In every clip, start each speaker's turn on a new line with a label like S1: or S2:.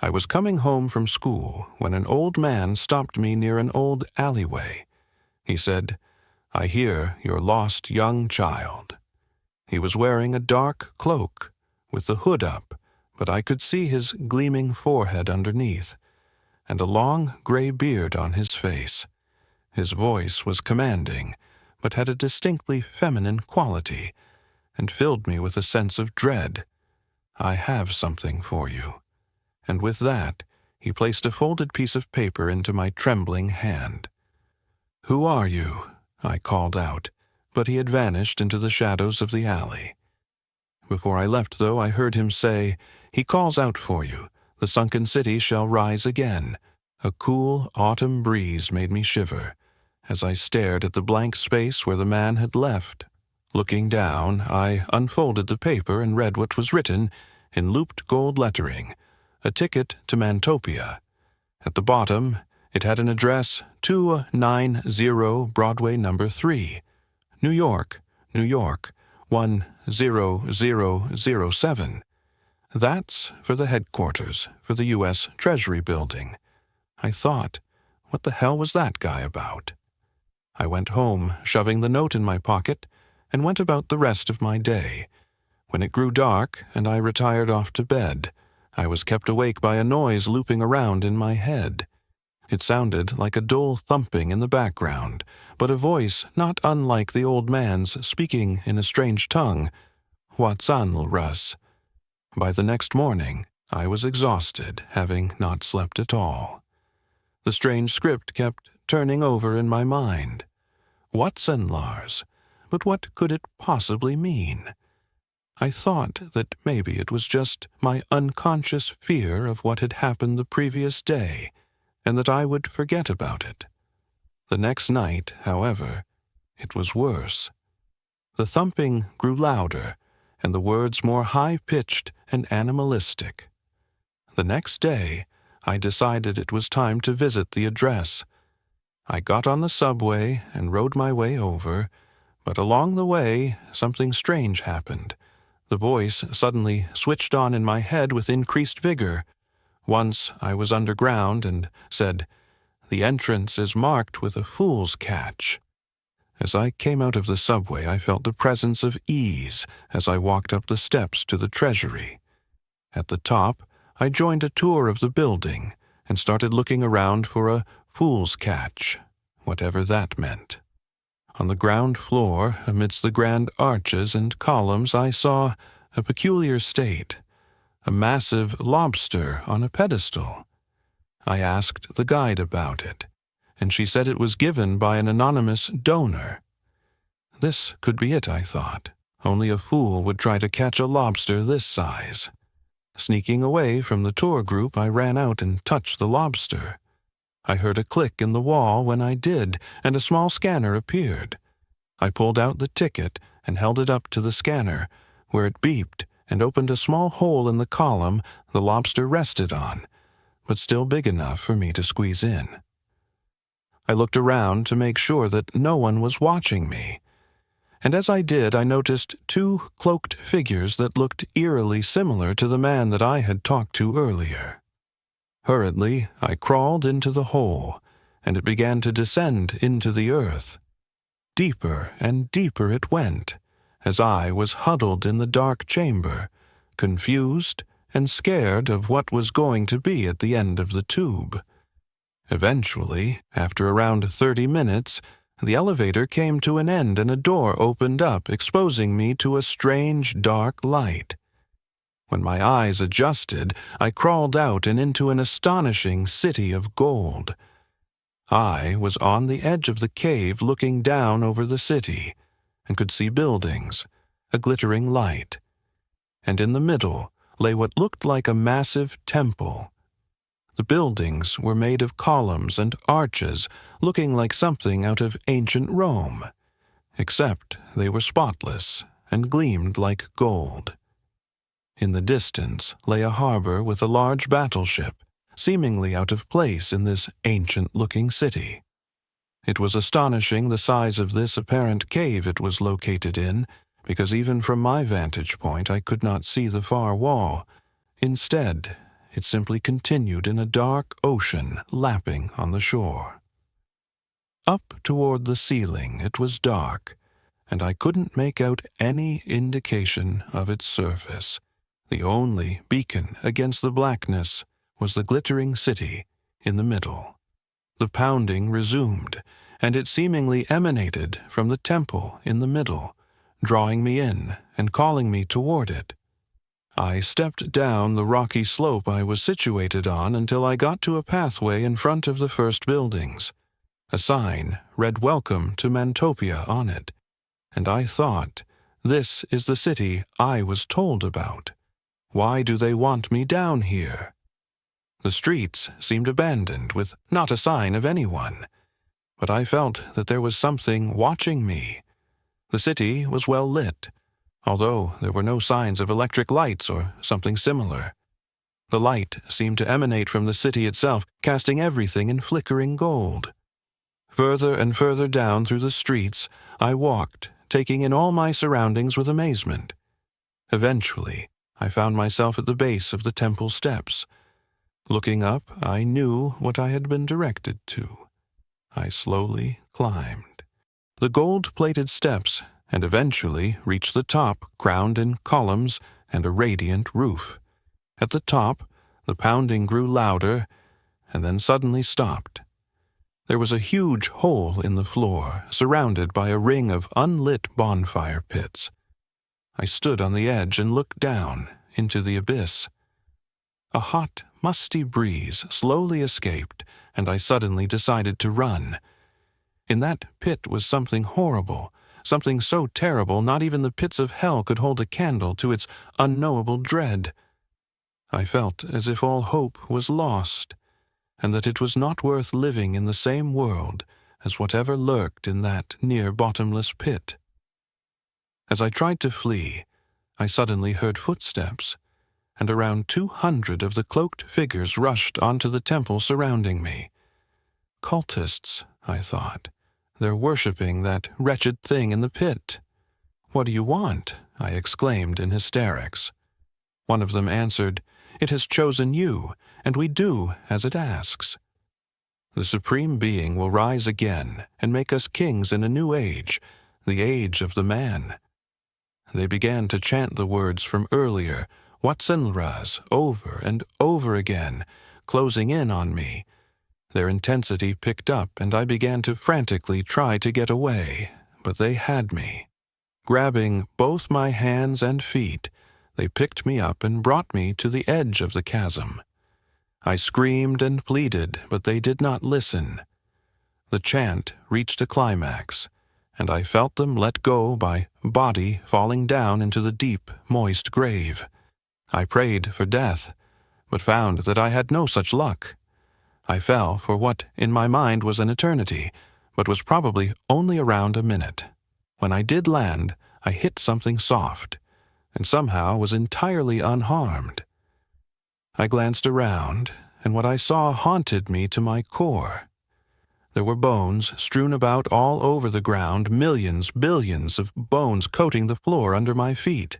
S1: I was coming home from school when an old man stopped me near an old alleyway. He said, "I hear you're lost young child." He was wearing a dark cloak with the hood up, but I could see his gleaming forehead underneath, and a long gray beard on his face. His voice was commanding, but had a distinctly feminine quality, and filled me with a sense of dread. "I have something for you." And with that, he placed a folded piece of paper into my trembling hand. "Who are you?" I called out, but he had vanished into the shadows of the alley. Before I left, though, I heard him say, "He calls out for you. The sunken city shall rise again." A cool autumn breeze made me shiver as I stared at the blank space where the man had left. Looking down, I unfolded the paper and read what was written in looped gold lettering, "A ticket to Manntopia." At the bottom, it had an address 290 Broadway No. 3, New York, New York, 10007. That's for the headquarters for the U.S. Treasury Building. I thought, what the hell was that guy about? I went home, shoving the note in my pocket, and went about the rest of my day. When it grew dark and I retired off to bed, I was kept awake by a noise looping around in my head. It sounded like a dull thumping in the background, but a voice not unlike the old man's speaking in a strange tongue. "What's-an, Russ?" By the next morning, I was exhausted, having not slept at all. The strange script kept turning over in my mind. What's-an, Lars? But what could it possibly mean? I thought that maybe it was just my unconscious fear of what had happened the previous day, and that I would forget about it. The next night, however, it was worse. The thumping grew louder, and the words more high-pitched and animalistic. The next day, I decided it was time to visit the address. I got on the subway and rode my way over, but along the way, something strange happened. The voice suddenly switched on in my head with increased vigor. Once I was underground and said, "The entrance is marked with a fool's catch." As I came out of the subway, I felt the presence of ease as I walked up the steps to the Treasury. At the top, I joined a tour of the building and started looking around for a fool's catch, whatever that meant. On the ground floor, amidst the grand arches and columns, I saw a peculiar state, a massive lobster on a pedestal. I asked the guide about it, and she said it was given by an anonymous donor. This could be it, I thought. Only a fool would try to catch a lobster this size. Sneaking away from the tour group, I ran out and touched the lobster. I heard a click in the wall when I did, and a small scanner appeared. I pulled out the ticket and held it up to the scanner, where it beeped and opened a small hole in the column the lobster rested on, but still big enough for me to squeeze in. I looked around to make sure that no one was watching me, and as I did, I noticed two cloaked figures that looked eerily similar to the man that I had talked to earlier. Hurriedly, I crawled into the hole, and it began to descend into the earth. Deeper and deeper it went, as I was huddled in the dark chamber, confused and scared of what was going to be at the end of the tube. Eventually, after around 30 minutes, the elevator came to an end and a door opened up, exposing me to a strange dark light. When my eyes adjusted, I crawled out and into an astonishing city of gold. I was on the edge of the cave looking down over the city, and could see buildings, a glittering light. And in the middle lay what looked like a massive temple. The buildings were made of columns and arches, looking like something out of ancient Rome, except they were spotless and gleamed like gold. In the distance lay a harbor with a large battleship, seemingly out of place in this ancient-looking city. It was astonishing the size of this apparent cave it was located in, because even from my vantage point I could not see the far wall. Instead, it simply continued in a dark ocean lapping on the shore. Up toward the ceiling it was dark, and I couldn't make out any indication of its surface. The only beacon against the blackness was the glittering city in the middle. The pounding resumed, and it seemingly emanated from the temple in the middle, drawing me in and calling me toward it. I stepped down the rocky slope I was situated on until I got to a pathway in front of the first buildings. A sign read "Welcome to Manntopia" on it, and I thought, this is the city I was told about. Why do they want me down here? The streets seemed abandoned, with not a sign of anyone, but I felt that there was something watching me. The city was well lit, although there were no signs of electric lights or something similar. The light seemed to emanate from the city itself, casting everything in flickering gold. Further and further down through the streets, I walked, taking in all my surroundings with amazement. Eventually, I found myself at the base of the temple steps. Looking up, I knew what I had been directed to. I slowly climbed the gold-plated steps and eventually reached the top, crowned in columns and a radiant roof. At the top, the pounding grew louder and then suddenly stopped. There was a huge hole in the floor, surrounded by a ring of unlit bonfire pits. I stood on the edge and looked down into the abyss. A hot, musty breeze slowly escaped, and I suddenly decided to run. In that pit was something horrible, something so terrible not even the pits of hell could hold a candle to its unknowable dread. I felt as if all hope was lost, and that it was not worth living in the same world as whatever lurked in that near-bottomless pit. As I tried to flee, I suddenly heard footsteps, and around 200 of the cloaked figures rushed onto the temple surrounding me. Cultists, I thought. They're worshipping that wretched thing in the pit. "What do you want?" I exclaimed in hysterics. One of them answered, "It has chosen you, and we do as it asks. The Supreme Being will rise again and make us kings in a new age, the age of the man." They began to chant the words from earlier, Watsanras, over and over again, closing in on me. Their intensity picked up, and I began to frantically try to get away, but they had me. Grabbing both my hands and feet, they picked me up and brought me to the edge of the chasm. I screamed and pleaded, but they did not listen. The chant reached a climax, and I felt them let go by body falling down into the deep, moist grave. I prayed for death, but found that I had no such luck. I fell for what in my mind was an eternity, but was probably only around a minute. When I did land, I hit something soft, and somehow was entirely unharmed. I glanced around, and what I saw haunted me to my core. There were bones strewn about all over the ground, millions, billions of bones coating the floor under my feet.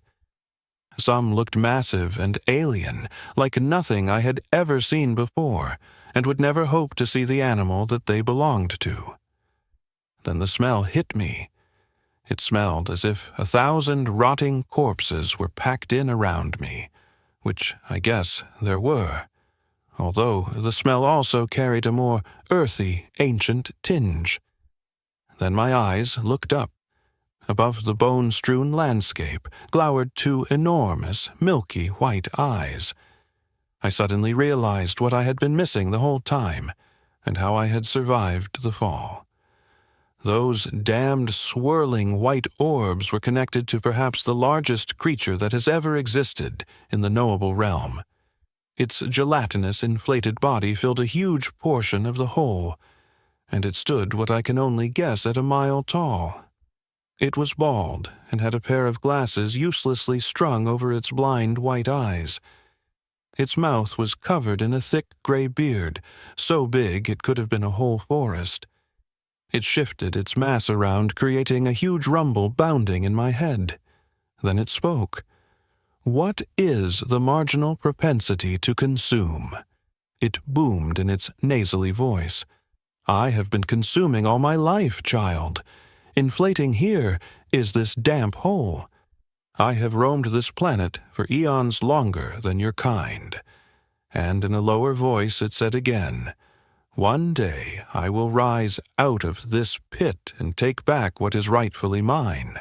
S1: Some looked massive and alien, like nothing I had ever seen before, and would never hope to see the animal that they belonged to. Then the smell hit me. It smelled as if 1,000 rotting corpses were packed in around me, which I guess there were, although the smell also carried a more earthy, ancient tinge. Then my eyes looked up. Above the bone-strewn landscape glowered 2 enormous, milky white eyes. I suddenly realized what I had been missing the whole time, and how I had survived the fall. Those damned, swirling white orbs were connected to perhaps the largest creature that has ever existed in the knowable realm. Its gelatinous, inflated body filled a huge portion of the whole, and it stood what I can only guess at a mile tall. It was bald and had a pair of glasses uselessly strung over its blind white eyes. Its mouth was covered in a thick gray beard, so big it could have been a whole forest. It shifted its mass around, creating a huge rumble bounding in my head. Then it spoke. What is the marginal propensity to consume? It boomed in its nasally voice. I have been consuming all my life, child. Inflating here is this damp hole. I have roamed this planet for eons longer than your kind. And in a lower voice it said again, one day I will rise out of this pit and take back what is rightfully mine,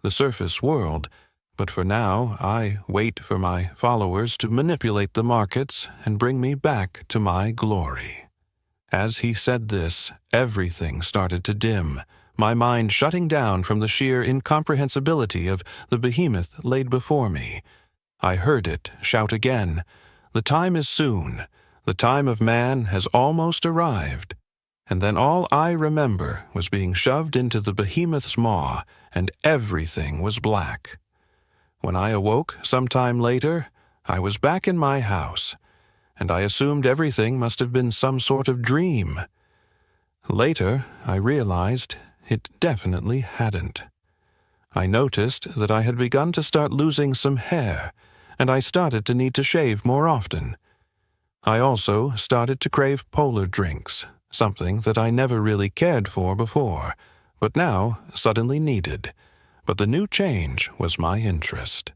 S1: the surface world, but for now I wait for my followers to manipulate the markets and bring me back to my glory. As he said this, everything started to dim, my mind shutting down from the sheer incomprehensibility of the behemoth laid before me. I heard it shout again, the time is soon, the time of man has almost arrived. And then all I remember was being shoved into the behemoth's maw, and everything was black. When I awoke some time later, I was back in my house, and I assumed everything must have been some sort of dream. Later, I realized it definitely hadn't. I noticed that I had begun to start losing some hair, and I started to need to shave more often. I also started to crave polar drinks, something that I never really cared for before, but now suddenly needed. But the new change was my interest.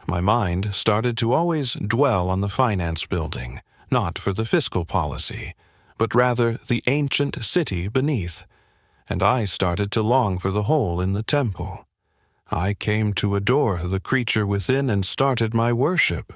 S1: My mind started to always dwell on the finance building, not for the fiscal policy, but rather the ancient city beneath, and I started to long for the hole in the temple. I came to adore the creature within and started my worship.